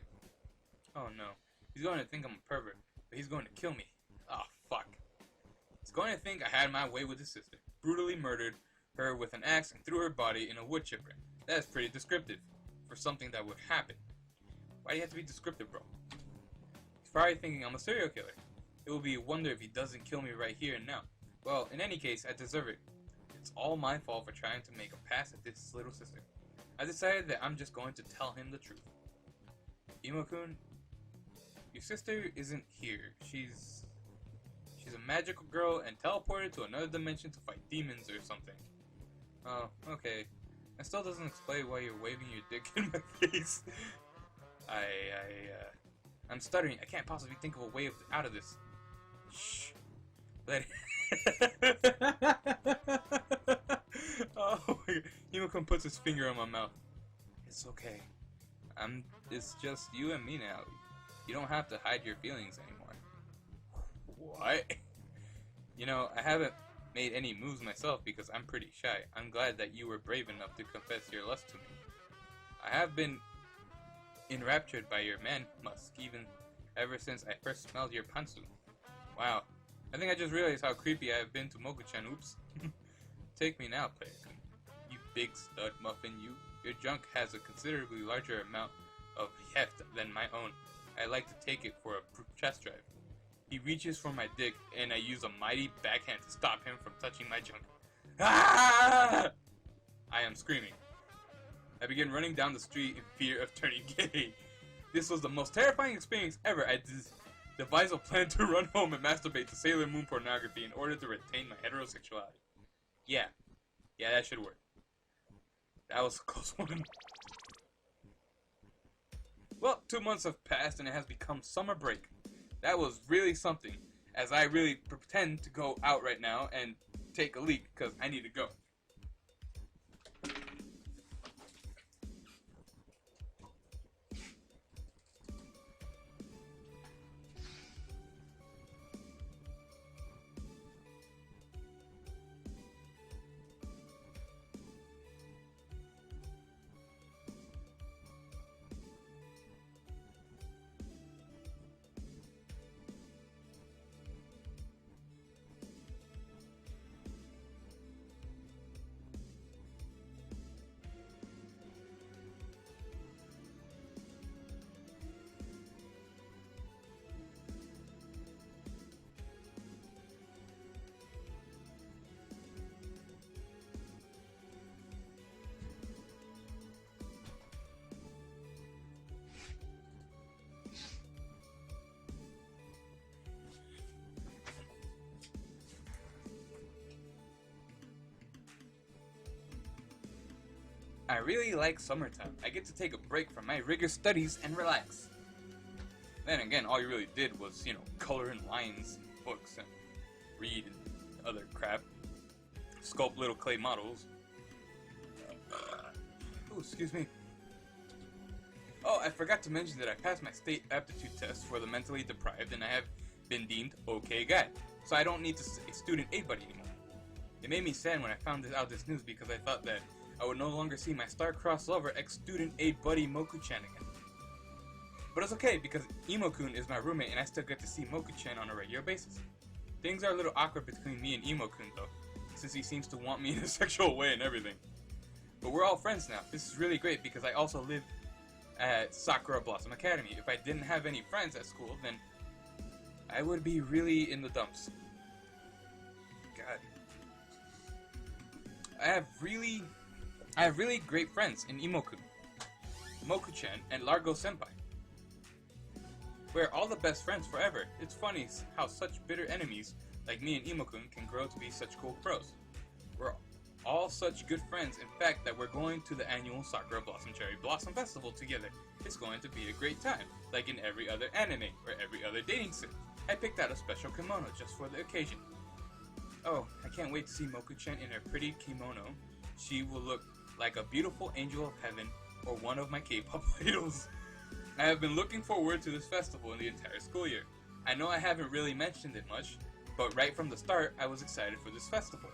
B: Oh no. He's going to think I'm a pervert, but he's going to kill me. Oh fuck. He's going to think I had my way with his sister. Brutally murdered her with an axe and threw her body in a wood chipper. That is pretty descriptive for something that would happen. Why do you have to be descriptive, bro? He's probably thinking I'm a serial killer. It will be a wonder if he doesn't kill me right here and now. Well, in any case, I deserve it. It's all my fault for trying to make a pass at this little sister. I decided that I'm just going to tell him the truth. Imo-kun, your sister isn't here. She's a magical girl and teleported to another dimension to fight demons or something. Oh, okay. That still doesn't explain why you're waving your dick in my face. I'm stuttering. I can't possibly think of a way out of this. Shh. Let it. Oh my god. Imo-kun puts his finger on my mouth. It's okay. It's just you and me now. You don't have to hide your feelings anymore. What? You know, I haven't made any moves myself because I'm pretty shy. I'm glad that you were brave enough to confess your lust to me. I have been enraptured by your man-musk ever since I first smelled your pantsu. Wow. I think I just realized how creepy I have been to Moku-chan. Oops. Take me now, Player-kun. You big stud muffin, you. Your junk has a considerably larger amount of heft than my own. I like to take it for a chest drive. He reaches for my dick, and I use a mighty backhand to stop him from touching my junk. Ah! I am screaming. I begin running down the street in fear of turning gay. This was the most terrifying experience ever. I devised a plan to run home and masturbate to Sailor Moon pornography in order to retain my heterosexuality. Yeah, that should work. That was a close one. Well, 2 months have passed and it has become summer break. That was really something, as I really pretend to go out right now and take a leak because I need to go. I really like summertime. I get to take a break from my rigorous studies and relax. Then again, all you really did was, color in lines and books and read and other crap. Sculpt little clay models. Oh, excuse me. Oh, I forgot to mention that I passed my state aptitude test for the mentally deprived and I have been deemed okay guy. So I don't need to say student A buddy anymore. It made me sad when I found out this news because I thought that I would no longer see my star-crossed lover ex-student A buddy Moku-chan again. But it's okay because Emo-kun is my roommate and I still get to see Moku-chan on a regular basis. Things are a little awkward between me and Emo-kun though, since he seems to want me in a sexual way and everything. But we're all friends now. This is really great because I also live at Sakura Blossom Academy. If I didn't have any friends at school, then I would be really in the dumps. God. I have really great friends in Emo-kun, Moku-chan, and Largo Senpai. We're all the best friends forever. It's funny how such bitter enemies like me and Emo-kun can grow to be such cool bros. We're all such good friends, in fact, that we're going to the annual Sakura Blossom Cherry Blossom Festival together. It's going to be a great time, like in every other anime or every other dating sim. I picked out a special kimono just for the occasion. Oh, I can't wait to see Moku-chan in her pretty kimono. She will look like a beautiful angel of heaven or one of my K-pop idols. I have been looking forward to this festival in the entire school year. I know I haven't really mentioned it much, but right from the start, I was excited for this festival.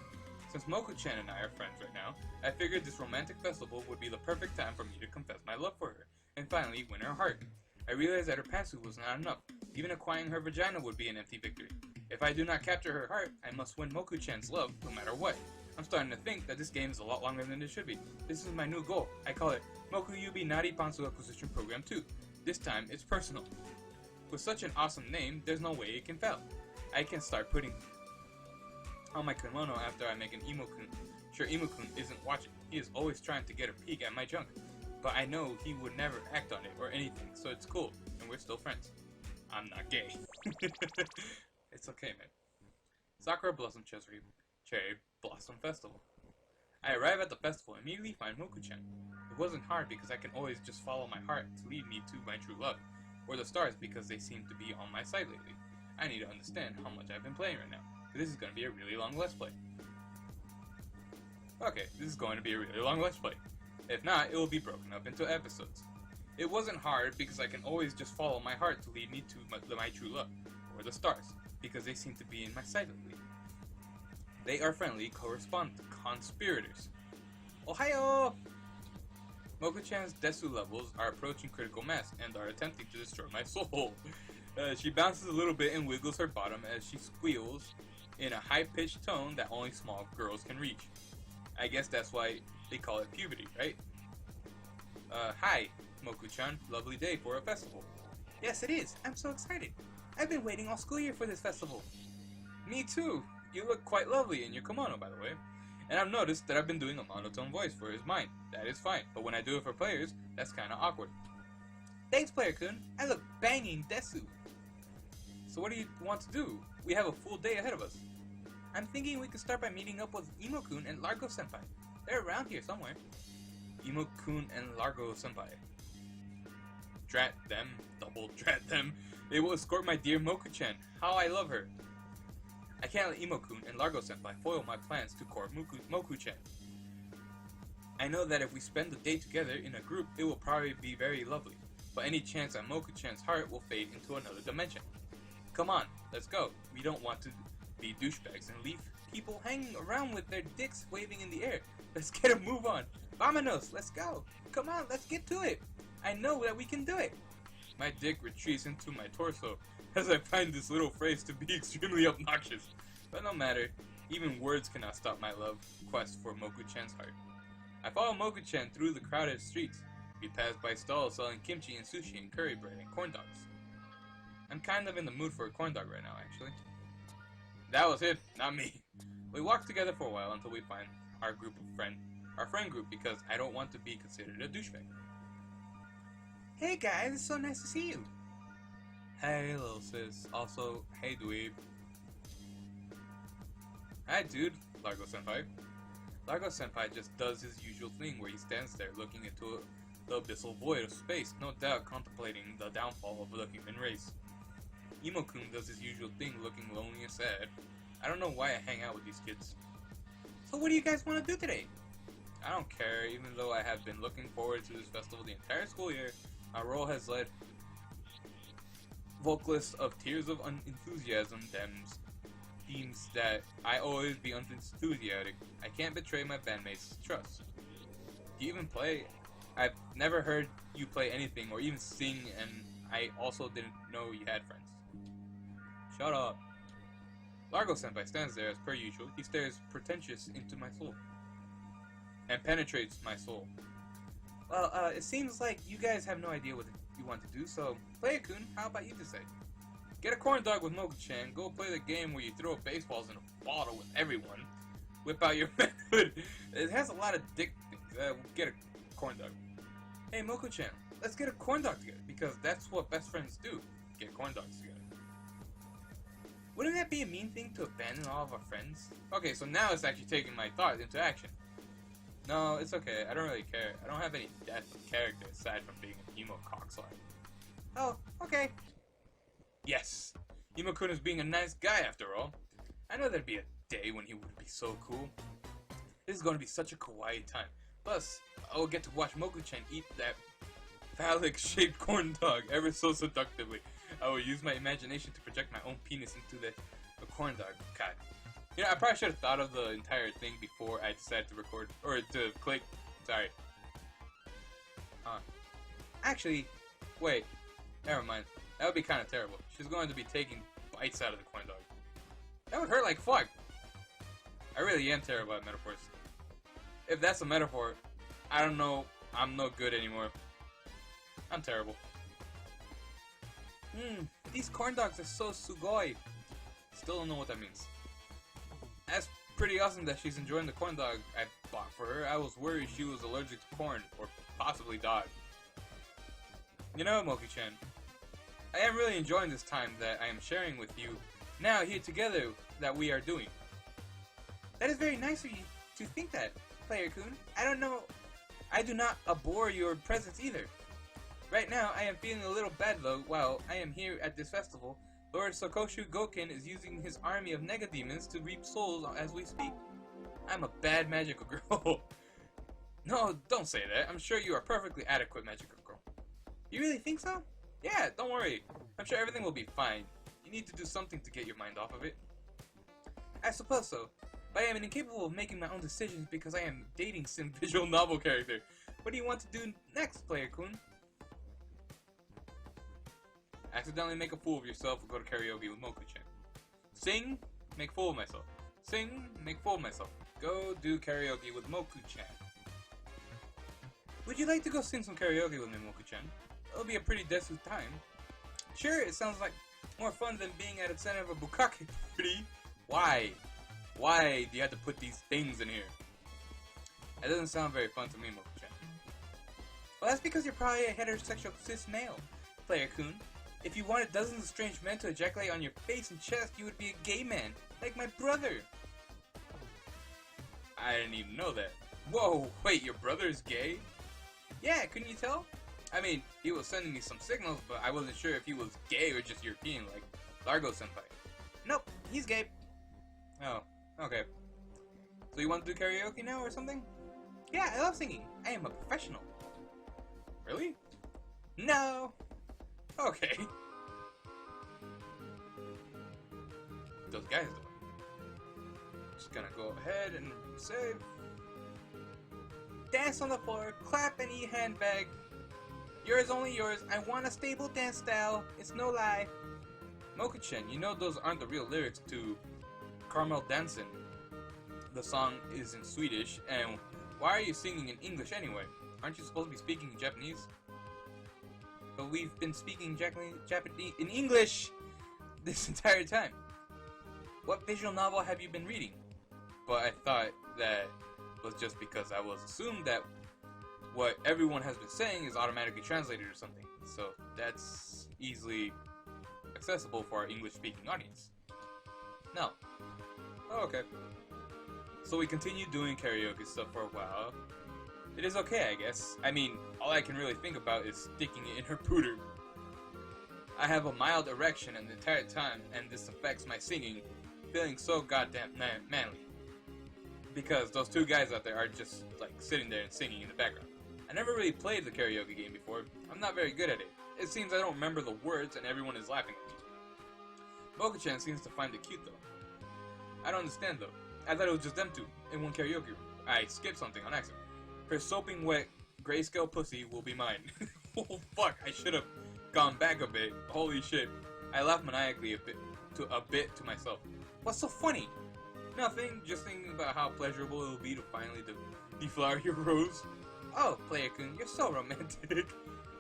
B: Since Moku-chan and I are friends right now, I figured this romantic festival would be the perfect time for me to confess my love for her, and finally win her heart. I realized that her pantsuit was not enough. Even acquiring her vagina would be an empty victory. If I do not capture her heart, I must win Moku-chan's love no matter what. I'm starting to think that this game is a lot longer than it should be. This is my new goal. I call it Moku Yubi Nari Pantsu Acquisition Program 2. This time, it's personal. With such an awesome name, there's no way it can fail. I can start putting on my kimono after I make an Emo-kun. Sure, Emo-kun isn't watching. He is always trying to get a peek at my junk. But I know he would never act on it or anything, so it's cool, and we're still friends. I'm not gay. It's okay, man. Sakura Blossom Cherry Blossom Festival. I arrive at the festival and immediately find Moku-chan. It wasn't hard because I can always just follow my heart to lead me to my true love, or the stars because they seem to be on my side lately. I need to understand how much I've been playing right now, because this is going to be a really long Let's Play. Okay, this is going to be a really long Let's Play. If not, it will be broken up into episodes. It wasn't hard because I can always just follow my heart to lead me to my true love, or the stars, because they seem to be in my sight lately. They are friendly conspirators. Ohayo! Moku-chan's Desu levels are approaching critical mass and are attempting to destroy my soul. She bounces a little bit and wiggles her bottom as she squeals in a high-pitched tone that only small girls can reach. I guess that's why they call it puberty, right? Hi, Moku-chan. Lovely day for a festival. Yes, it is. I'm so excited. I've been waiting all school year for this festival. Me too. You look quite lovely in your kimono, by the way. And I've noticed that I've been doing a monotone voice for his mind. That is fine, but when I do it for players, that's kinda awkward. Thanks, Player-kun. I look banging desu. So what do you want to do? We have a full day ahead of us. I'm thinking we could start by meeting up with Emo-kun and Largo Senpai. They're around here somewhere. Emo-kun and Largo Senpai. Drat them. Double drat them. They will escort my dear Moku-chan. How I love her. I can't let Emo-kun and Largo Senpai foil my plans to court Moku-chan. I know that if we spend the day together in a group, it will probably be very lovely, but any chance at Moku-chan's heart will fade into another dimension. Come on, let's go. We don't want to be douchebags and leave people hanging around with their dicks waving in the air. Let's get a move on. Vamonos, let's go. Come on, let's get to it. I know that we can do it. My dick retreats into my torso as I find this little phrase to be extremely obnoxious. But no matter, even words cannot stop my love quest for Moku-chan's heart. I follow Moku-chan through the crowded streets. We pass by stalls selling kimchi and sushi and curry bread and corn dogs. I'm kind of in the mood for a corn dog right now, actually. That was him, not me. We walk together for a while until we find our friend group, because I don't want to be considered a douchebag. Hey guys, it's so nice to see you. Hey little sis. Also, hey dweeb. Hi dude, Largo Senpai. Largo Senpai just does his usual thing where he stands there looking into the abyssal void of space, no doubt contemplating the downfall of the human race. Emo-kun does his usual thing looking lonely and sad. I don't know why I hang out with these kids. So what do you guys want to do today? I don't care, even though I have been looking forward to this festival the entire school year. My role has led vocalists of Tears of Enthusiasm themes that I always be unenthusiastic. I can't betray my bandmates' trust. Do you even play? I've never heard you play anything or even sing, and I also didn't know you had friends. Shut up. Largo Senpai stands there as per usual. He stares pretentious into my soul. And penetrates my soul. Well, it seems like you guys have no idea what you want to do, so Player-kun, how about you decide? Get a corn dog with Moku-chan, go play the game where you throw baseballs in a bottle with everyone, whip out your method. It has a lot of dick things. Get a corn dog. Hey Moku-chan, let's get a corn dog together, because that's what best friends do, get corn dogs together. Wouldn't that be a mean thing to abandon all of our friends? Okay, so now it's actually taking my thoughts into action. No, it's okay. I don't really care. I don't have any depth of character aside from being an emo cockslide. Oh, okay. Yes. Emo-kun is being a nice guy after all. I know there'd be a day when he would be so cool. This is going to be such a kawaii time. Plus, I will get to watch Moku-chan eat that phallic-shaped corn dog ever so seductively. I will use my imagination to project my own penis into the corn dog. God. You know, I probably should have thought of the entire thing before I decided to record, or to click. Sorry. Actually, wait. Never mind. That would be kind of terrible. She's going to be taking bites out of the corn dog. That would hurt like fuck. I really am terrible at metaphors. If that's a metaphor, I don't know. I'm no good anymore. I'm terrible. These corn dogs are so sugoi. Still don't know what that means. That's pretty awesome that she's enjoying the corn dog I bought for her. I was worried she was allergic to corn, or possibly dog. You know, Moku-chan, I am really enjoying this time that I am sharing with you now here together that we are doing. That is very nice of you to think that, Player-kun. I do not abhor your presence either. Right now, I am feeling a little bad though. While I am here at this festival, Lord Sakoshu Goken is using his army of Negademons to reap souls as we speak. I'm a bad magical girl. No, don't say that. I'm sure you are a perfectly adequate magical girl. You really think so? Yeah, don't worry. I'm sure everything will be fine. You need to do something to get your mind off of it. I suppose so. But I am incapable of making my own decisions because I am dating some visual novel character. What do you want to do next, Player-kun? Accidentally make a fool of yourself or go to karaoke with Moku-chan. Sing, make fool of myself. Sing, make fool of myself. Go do karaoke with Moku-chan. Would you like to go sing some karaoke with me, Moku-chan? It'll be a pretty desu time. Sure, it sounds like more fun than being at the center of a bukkake party. Why? Why do you have to put these things in here? That doesn't sound very fun to me, Moku-chan. Well, that's because you're probably a heterosexual cis male, Player-kun. If you wanted dozens of strange men to ejaculate on your face and chest, you would be a gay man, like my brother. I didn't even know that. Whoa, wait, your brother is gay? Yeah, couldn't you tell? I mean, he was sending me some signals, but I wasn't sure if he was gay or just European, like Largo Senpai. Nope, he's gay. Oh, okay. So you want to do karaoke now or something? Yeah, I love singing. I am a professional. Really? No. Okay. Those guys though. Just gonna go ahead and save. Dance on the floor, clap and eat handbag. Yours only yours. I want a stable dance style. It's no lie. Moku-chan, you know those aren't the real lyrics to Carmel Dancing. The song is in Swedish, and why are you singing in English anyway? Aren't you supposed to be speaking Japanese? But we've been speaking Japanese in English this entire time. What visual novel have you been reading? But I thought that was just because I was assumed that what everyone has been saying is automatically translated or something. So that's easily accessible for our English-speaking audience. No. Oh, okay. So we continued doing karaoke stuff for a while. It is okay, I guess. I mean, all I can really think about is sticking it in her pooter. I have a mild erection the entire time, and this affects my singing, feeling so goddamn manly. Because those two guys out there are just, like, sitting there and singing in the background. I never really played the karaoke game before. I'm not very good at it. It seems I don't remember the words and everyone is laughing at me. Moku-chan seems to find it cute though. I don't understand though. I thought it was just them two in one karaoke room. I skipped something on accident. Her soaping wet grayscale pussy will be mine. Oh fuck, I should have gone back a bit. Holy shit. I laughed maniacally a bit to myself. What's so funny? Nothing, just thinking about how pleasurable it will be to finally deflower your rose. Oh, Player-kun, you're so romantic.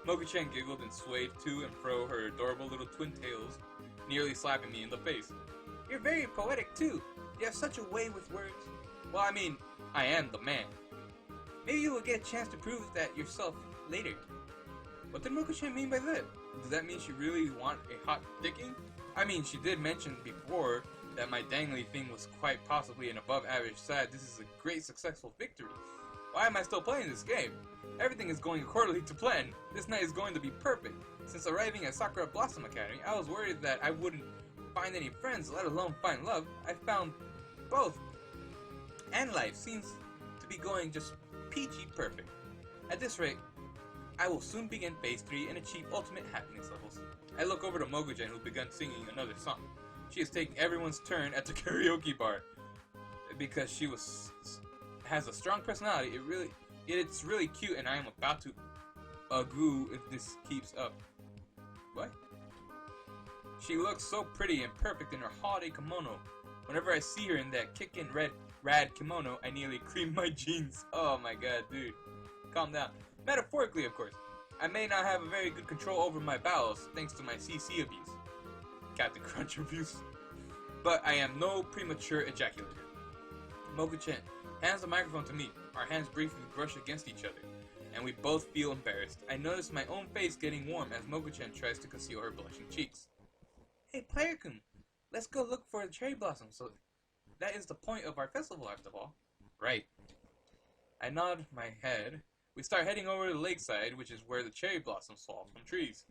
B: Moku-chan giggled and swayed to and fro her adorable little twin tails, nearly slapping me in the face. You're very poetic too. You have such a way with words. Well, I mean, I am the man. Maybe you will get a chance to prove that yourself later. What did Moku-chan mean by that? Does that mean she really want a hot dicking? I mean, she did mention before that my dangly thing was quite possibly an above average side. This is a great successful victory. Why am I still playing this game? Everything is going accordingly to plan. This night is going to be perfect. Since arriving at Sakura Blossom Academy, I was worried that I wouldn't find any friends, let alone find love. I found both. And life seems to be going just peachy perfect. At this rate, I will soon begin phase 3 and achieve ultimate happiness levels. I look over to Moku-chan, who begun singing another song. She is taking everyone's turn at the karaoke bar. Because she has a strong personality, it's really cute, and I am about to agoo if this keeps up. What? She looks so pretty and perfect in her holiday kimono. Whenever I see her in that kickin' rad kimono, I nearly cream my jeans. Oh my god, dude. Calm down. Metaphorically, of course. I may not have a very good control over my bowels, thanks to my CC abuse. Captain Crunch abuse. But I am no premature ejaculator. Moku-chan hands the microphone to me. Our hands briefly brush against each other, and we both feel embarrassed. I notice my own face getting warm as Moku-chan tries to conceal her blushing cheeks. Hey, Player-kun, let's go look for the cherry blossoms. So that is the point of our festival, after all. Right. I nod my head. We start heading over to the lakeside, which is where the cherry blossoms fall from trees.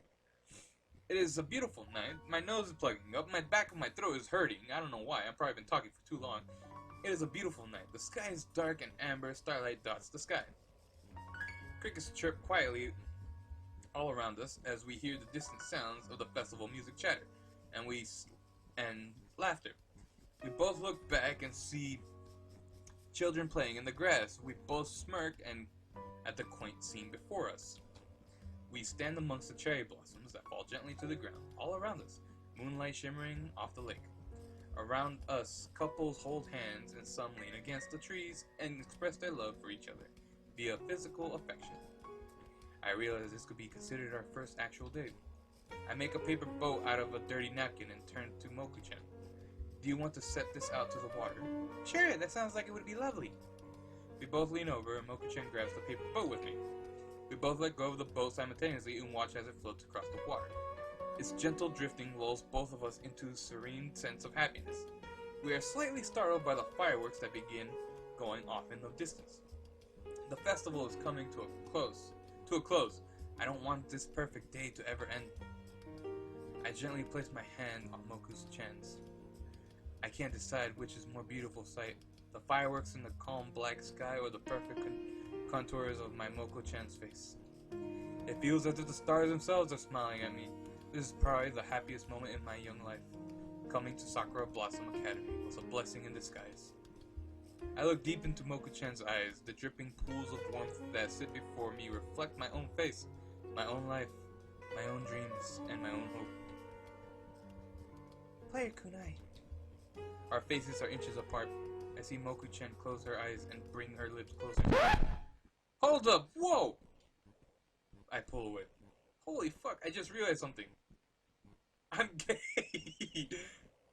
B: It is a beautiful night. My nose is plugging up. My back of my throat is hurting. I don't know why. I've probably been talking for too long. It is a beautiful night. The sky is dark and amber. Starlight dots the sky. Crickets chirp quietly all around us as we hear the distant sounds of the festival music chatter and laughter. We both look back and see children playing in the grass. We both smirk and at the quaint scene before us. We stand amongst the cherry blossoms that fall gently to the ground, all around us, moonlight shimmering off the lake. Around us, couples hold hands and some lean against the trees and express their love for each other via physical affection. I realize this could be considered our first actual date. I make a paper boat out of a dirty napkin and turn to Moku-chan. Do you want to set this out to the water? Sure, that sounds like it would be lovely. We both lean over and Moku-chan grabs the paper boat with me. We both let go of the boat simultaneously and watch as it floats across the water. Its gentle drifting lulls both of us into a serene sense of happiness. We are slightly startled by the fireworks that begin going off in the distance. The festival is coming to a close. I don't want this perfect day to ever end. I gently place my hand on Moku-chan's. I can't decide which is more beautiful sight, the fireworks in the calm black sky or the perfect contours of my Moku-chan's face. It feels as if the stars themselves are smiling at me. This is probably the happiest moment in my young life. Coming to Sakura Blossom Academy was a blessing in disguise. I look deep into Moku-chan's eyes. The dripping pools of warmth that sit before me reflect my own face, my own life, my own dreams, and my own hope. Player-kun, Our faces are inches apart. I see Moku-chan close her eyes and bring her lips closer. Hold up! Whoa! I pull away. Holy fuck, I just realized something. I'm gay!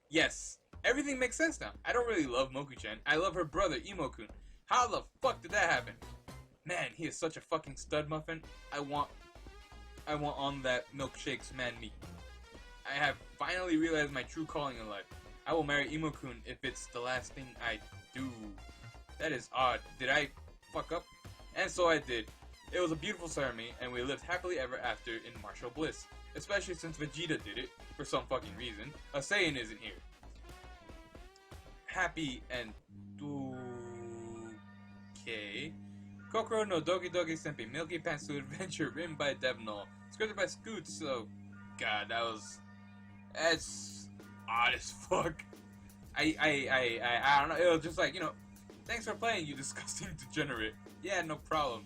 B: Yes, everything makes sense now. I don't really love Moku-chan. I love her brother, Imo-kun. How the fuck did that happen? Man, he is such a fucking stud muffin. I want on that milkshake's man meat. I have finally realized my true calling in life. I will marry Imo-kun if it's the last thing I do. That is odd. Did I fuck up? And so I did. It was a beautiful ceremony, and we lived happily ever after in martial bliss. Especially since Vegeta did it, for some fucking reason. A Saiyan isn't here. Happy and... Okay. Kokoro no Doki Doki Senpai Milky Pantsuit Adventure written by Devnall. Scripted by Scoots, so... God, that's odd as fuck. I don't know, it was just like, you know, thanks for playing, you disgusting degenerate. Yeah, no problem.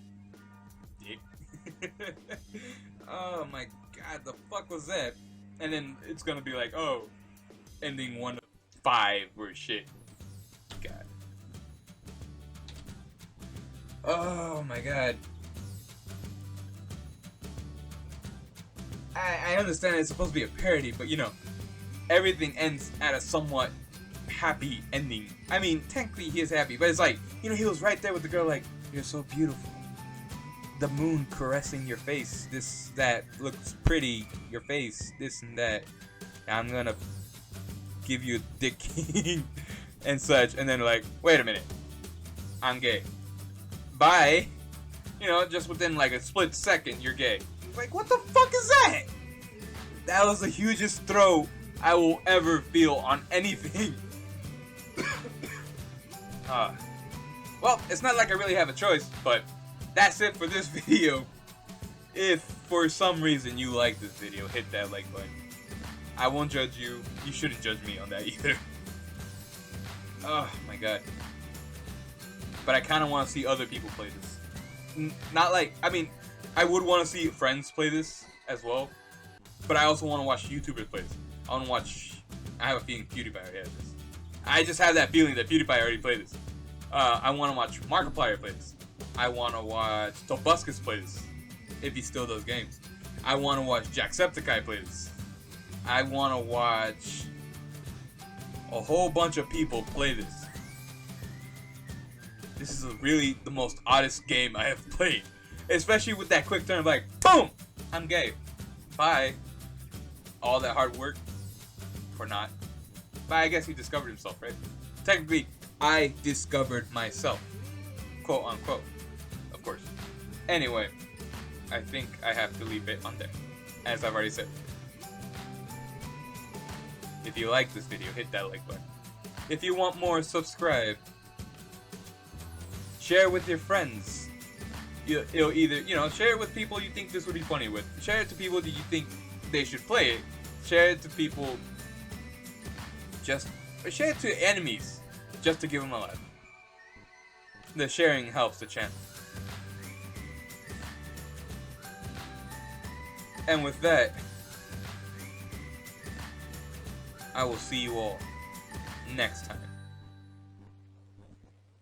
B: Dick. Oh my god, the fuck was that? And then it's gonna be like, oh, ending 1 of 5 or shit. God. Oh my god. I understand it's supposed to be a parody, but you know, everything ends at a somewhat happy ending. I mean, technically he is happy, but it's like, you know, he was right there with the girl like, you're so beautiful. The moon caressing your face, this, that, looks pretty, your face, this and that. I'm gonna give you a dick and such, and then like, wait a minute, I'm gay. Bye. You know, just within like a split second, you're gay. Like, what the fuck is that? That was the hugest throw I will ever feel on anything. Well, it's not like I really have a choice, but that's it for this video. If for some reason you like this video, hit that like button. I won't judge you. You shouldn't judge me on that either. Oh my god. But I kind of want to see other people play this. Not like, I mean, I would want to see friends play this as well. But I also want to watch YouTubers play this. I want to watch, I have a feeling PewDiePie already has this. I just have that feeling that PewDiePie already played this. I want to watch Markiplier play this. I want to watch Tobuscus play this, if he still does games. I want to watch Jacksepticeye play this. I want to watch a whole bunch of people play this. This is really the most oddest game I have played. Especially with that quick turn, like, boom! I'm gay. Bye. All that hard work for not. But I guess he discovered himself, right? Technically, I discovered myself. Quote unquote. Of course. Anyway, I think I have to leave it on there. As I've already said. If you like this video, hit that like button. If you want more, subscribe. Share with your friends. It'll either, you know, share it with people you think this would be funny with. Share it to people that you think they should play it. Share it to people or share it to enemies just to give them a laugh. The sharing helps the channel. And with that, I will see you all next time.